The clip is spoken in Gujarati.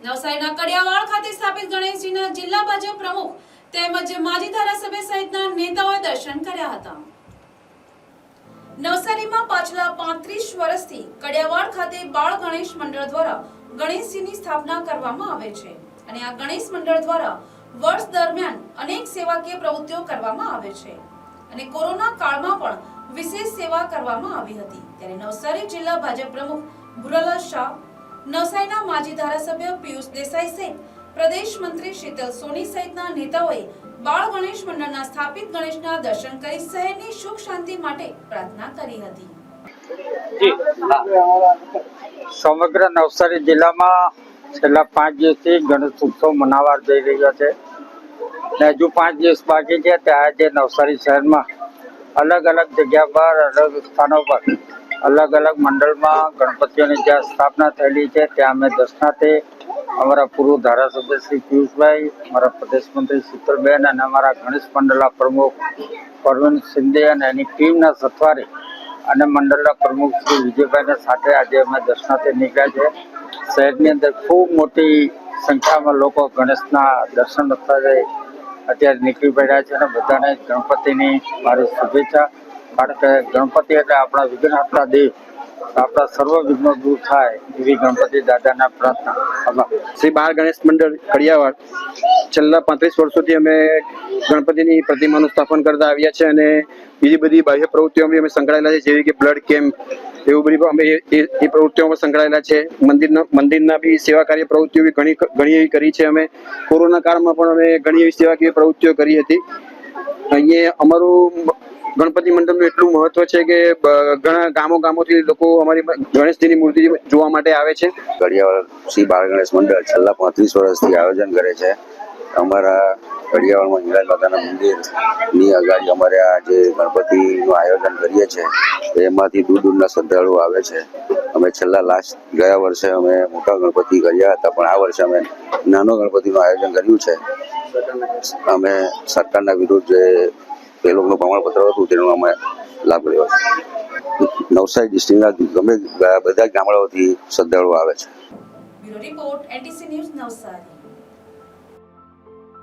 નવસારીના કડિયાવાડ ખાતે સ્થાપિત ગણેશજીના જિલ્લા ભાજપ પ્રમુખ તેમજ માજી ધારાસભ્ય સહિતના નેતાઓએ દર્શન કર્યા હતા। નવસારીમાં પાછલા 35 વર્ષથી કડિયાવાડ ખાતે બાળ ગણેશ મંડળ દ્વારા ગણેશજીની સ્થાપના કરવામાં આવે છે અને આ ગણેશ મંડળ દ્વારા વર્ષ દરમિયાન અનેક સેવાકીય પ્રવૃત્તિઓ કરવામાં આવે છે અને કોરોના કાળમાં પણ વિશેષ સેવા કરવામાં આવી હતી। ત્યારે નવસારી જિલ્લા ભાજપ પ્રમુખ ભુરાલાલ શાહ, નવસારીના માજી ધારાસભ્ય પિયુષ દેસાઈ સહિત પ્રદેશ મંત્રી શીતલ સોની સહિતના નેતાઓએ બાળ ગણેશ મંડળના સ્થાપિત ગણેશના દર્શન કરી શહેરની સુખ શાંતિ માટે પ્રાર્થના કરી હતી। સમગ્ર નવસારી જિલ્લામાં છેલ્લા 5 દિવસથી ગણેશ ઉત્સવ મનાવવા જઈ રહ્યો છે ને હજુ 5 દિવસ બાકી છે। ત્યાં આજે નવસારી શહેરમાં અલગ અલગ જગ્યા પર અલગ સ્થાનો પર અલગ અલગ મંડળમાં ગણપતિઓની જ્યાં સ્થાપના થયેલી છે ત્યાં અમે દર્શનાર્થે અમારા પૂર્વ ધારાસભ્ય શ્રી પિયુષભાઈ, અમારા પ્રદેશ મંત્રી શીતલબેન અને અમારા ગણેશ મંડળના પ્રમુખ પરવીન શિંદે અને એની ટીમના સથવારે અને મંડળના પ્રમુખ શ્રી વિજયભાઈના સાથે આજે અમે દર્શનાર્થે નીકળ્યા છે। શહેરની અંદર ખૂબ મોટી સંખ્યામાં લોકો ગણેશના દર્શન અત્યારે નીકળી પડ્યા છે અને બધાને ગણપતિની મારી શુભેચ્છા। કારણ કે ગણપતિ એટલે આપણા વિઘ્નહર્તા દેવ, આપણા સર્વ વિઘ્નો દૂર થાય એવી ગણપતિ દાદાના પ્રાર્થના। શ્રી બાળ ગણેશ મંડળ કડિયાવાડ છેલ્લા 35 વર્ષોથી અમે ગણપતિની પ્રતિમાનું સ્થાપન કરતા આવ્યા છે અને બીજી બધી બાહ્ય પ્રવૃત્તિઓમાં અમે સંકળાયેલા છે, જેવી કે બ્લડ કેમ્પ, એવું બધી અમે એ પ્રવૃત્તિઓમાં સંકળાયેલા છે। મંદિરના બી સેવા કાર્ય પ્રવૃત્તિઓ બી ઘણી એવી કરી છે। અમે કોરોના કાળમાં પણ અમે ઘણી એવી સેવાકીય પ્રવૃત્તિઓ કરી હતી। અહીંયા અમારું ગણપતિ મંડળનું એટલું મહત્વ છે કે ઘણા ગામોથી લોકો અમારી ગણેશજીની મૂર્તિ જોવા માટે આવે છે। કડિયાવાડ શ્રી બાળ ગણેશ મંડળ છેલ્લા 35 વર્ષથી આયોજન કરે છે। અમારા કડિયાવાડમાં હિંગળાજ માતાના મંદિરની અગાડી અમારે આ જે ગણપતિનું આયોજન કરીએ છીએ એમાંથી દૂર દૂરના શ્રદ્ધાળુઓ આવે છે। અમે ગયા વર્ષે અમે મોટા ગણપતિ કર્યા હતા, પણ આ વર્ષે અમે નાનો ગણપતિનું આયોજન કર્યું છે। અમે સરકારના વિરુદ્ધ જે એ લોકોનું પ્રમાણપત્ર હતું તેનો અમે લાભ લેવો છે। નવસારી ડિસ્ટ્રિક્ટના બધા ગામડાઓથી શ્રદ્ધાળુઓ આવે છે। Bureau report, NTC news, Navsari.